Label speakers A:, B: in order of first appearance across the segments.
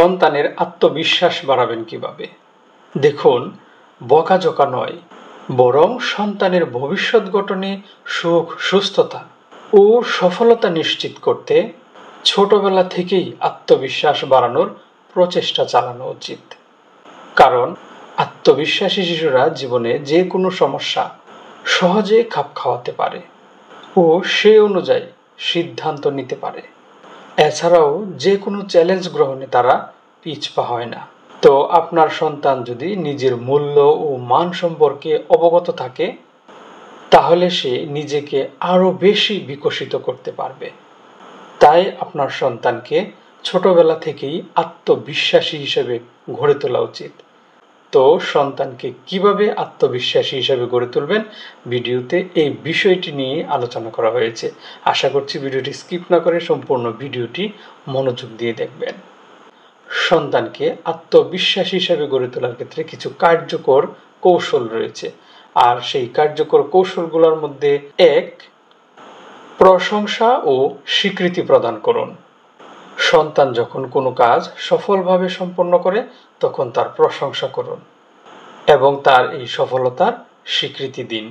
A: সন্তানের আত্মবিশ্বাস বাড়াবেন কিভাবে? দেখুন, বকাঝকা নয়, বরং সন্তানের ভবিষ্যৎ গঠনে সুখ, সুস্থতা ও সফলতা নিশ্চিত করতে ছোটবেলা থেকেই আত্মবিশ্বাস বাড়ানোর প্রচেষ্টা চালানো উচিত। কারণ আত্মবিশ্বাসী শিশুরা জীবনে যে কোনো সমস্যা সহজে খাপ খাওয়াতে পারে ও সে অনুযায়ী সিদ্ধান্ত নিতে পারে। এছাড়াও যে কোনো চ্যালেঞ্জ গ্রহণে তারা পিছপা হয় না। তো আপনার সন্তান যদি নিজের মূল্য ও মান সম্পর্কে অবগত থাকে, তাহলে সে নিজেকে আরো বেশি বিকশিত করতে পারবে। তাই আপনার সন্তানকে ছোটবেলা থেকেই আত্মবিশ্বাসী হিসেবে গড়ে তোলা উচিত। তো সন্তানকে কিভাবে আত্মবিশ্বাসী হিসেবে গড়ে তুলবেন, ভিডিওতে এই বিষয়টি নিয়ে আলোচনা করা হয়েছে। আশা করছি ভিডিওটি স্কিপ না করে সম্পূর্ণ ভিডিওটি মনোযোগ দিয়ে দেখবেন। সন্তানকে আত্মবিশ্বাসী হিসেবে গড়ে তোলার ক্ষেত্রে কিছু কার্যকর কৌশল রয়েছে, আর সেই কার্যকর কৌশলগুলোর মধ্যে এক, প্রশংসা ও স্বীকৃতি প্রদান করুন। সন্তান যখন কোনো কাজ সফলভাবে সম্পন্ন করে তখন তার প্রশংসা করুন এবং তার এই সফলতার স্বীকৃতি দিন।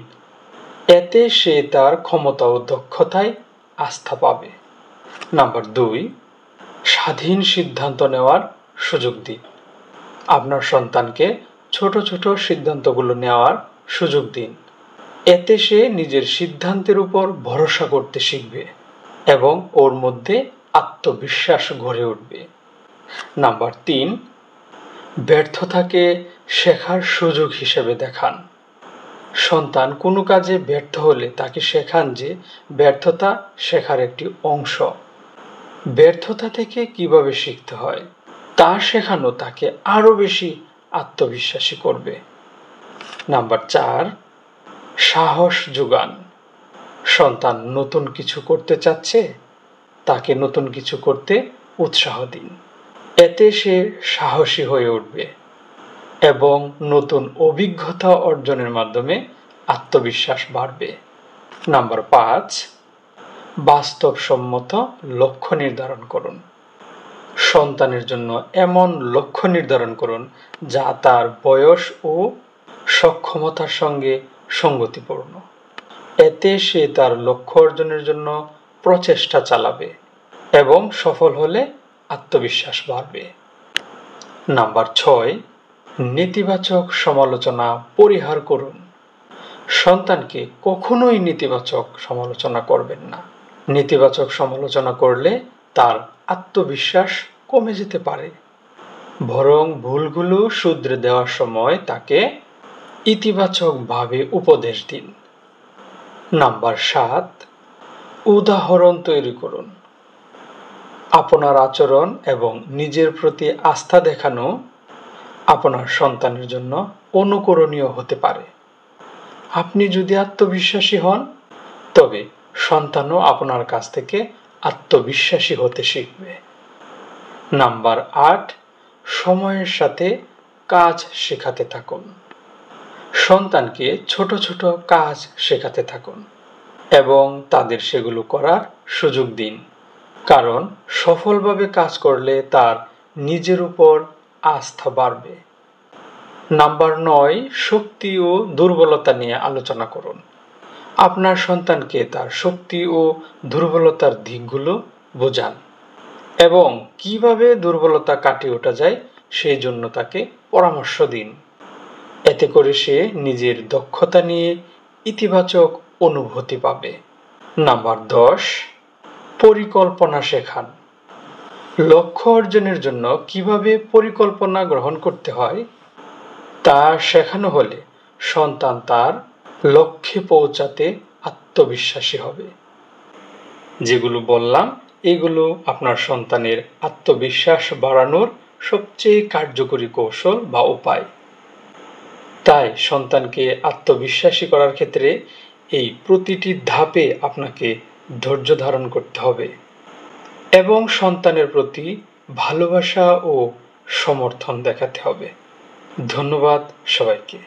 A: এতে সে তার ক্ষমতা ও দক্ষতায় আস্থা পাবে। নাম্বার 2, স্বাধীন সিদ্ধান্ত নেওয়ার সুযোগ দিন। আপনার সন্তানকে ছোট ছোট সিদ্ধান্তগুলো নেওয়ার সুযোগ দিন। এতে সে নিজের সিদ্ধান্তের উপর ভরসা করতে শিখবে এবং ওর মধ্যে আত্মবিশ্বাস গড়ে উঠবে। নাম্বার 3, ব্যর্থতাকে শেখার সুযোগ হিসেবে দেখান। সন্তান কোনো কাজে ব্যর্থ হলে তাকে শেখান যে ব্যর্থতা শেখার একটি অংশ। ব্যর্থতা থেকে কিভাবে শিখতে হয় তা শেখানো তাকে আরো বেশি আত্মবিশ্বাসী করবে। নাম্বার 4, সাহস যোগান। সন্তান নতুন কিছু করতে চাচ্ছে, তাকে নতুন কিছু করতে উৎসাহ দিন। এতে সে সাহসী হয়ে উঠবে এবং নতুন অভিজ্ঞতা অর্জনের মাধ্যমে আত্মবিশ্বাস বাড়বে। নাম্বার 5, বাস্তবসম্মত লক্ষ্য নির্ধারণ করুন। সন্তানের জন্য এমন লক্ষ্য নির্ধারণ করুন যা তার বয়স ও সক্ষমতার সঙ্গে সঙ্গতিপূর্ণ। এতে সে তার লক্ষ্য অর্জনের জন্য প্রচেষ্টা চালাবে এবং সফল হলে আত্মবিশ্বাস বাড়বে। নাম্বার 6, নেতিবাচক সমালোচনা পরিহার করুন। সন্তানকে কখনোই নেতিবাচক সমালোচনা করবেন না। নেতিবাচক সমালোচনা করলে তার আত্মবিশ্বাস কমে যেতে পারে। বরং ভুলগুলো শুধরে দেওয়ার সময় তাকে ইতিবাচকভাবে উপদেশ দিন। নাম্বার 7, উদাহরণ তৈরি করুন। আপনার আচরণ এবং নিজের প্রতি আস্থা দেখানো আপনার সন্তানের জন্য অনুকরণীয় হতে পারে। আপনি যদি আত্মবিশ্বাসী হন, তবে সন্তানও আপনার কাছ থেকে আত্মবিশ্বাসী হতে শিখবে। নাম্বার 8, সময়ের সাথে কাজ শেখাতে থাকুন। সন্তানকে ছোট ছোট কাজ শেখাতে থাকুন এবং তাদের সেগুলো করার সুযোগ দিন। কারণ সফলভাবে কাজ করলে তার নিজের উপর আস্থা বাড়বে। নাম্বার 9, শক্তি ও দুর্বলতা নিয়ে আলোচনা করুন। আপনার সন্তানকে তার শক্তি ও দুর্বলতার দিকগুলো বোঝান এবং কিভাবে দুর্বলতা কাটিয়ে ওঠা যায় সেই জন্য তাকে পরামর্শ দিন। এতে করে সে নিজের দক্ষতা নিয়ে ইতিবাচক অনুভূতি পাবে। নাম্বার 10, পরিকল্পনা শেখান। লক্ষ্য অর্জনের জন্য কিভাবে পরিকল্পনা গ্রহণ করতে হয় তা শেখানো হলে সন্তান তার লক্ষ্যে পৌঁছাতে আত্মবিশ্বাসী হবে। যেগুলো বললাম এগুলো আপনার সন্তানের আত্মবিশ্বাস বাড়ানোর সবচেয়ে কার্যকরী কৌশল বা উপায়। তাই সন্তানকে আত্মবিশ্বাসী করার ক্ষেত্রে এই প্রতিটি ধাপে আপনাকে ধৈর্য ধারণ করতে হবে এবং সন্তানের প্রতি ভালোবাসা ও সমর্থন দেখাতে হবে। ধন্যবাদ সবাইকে।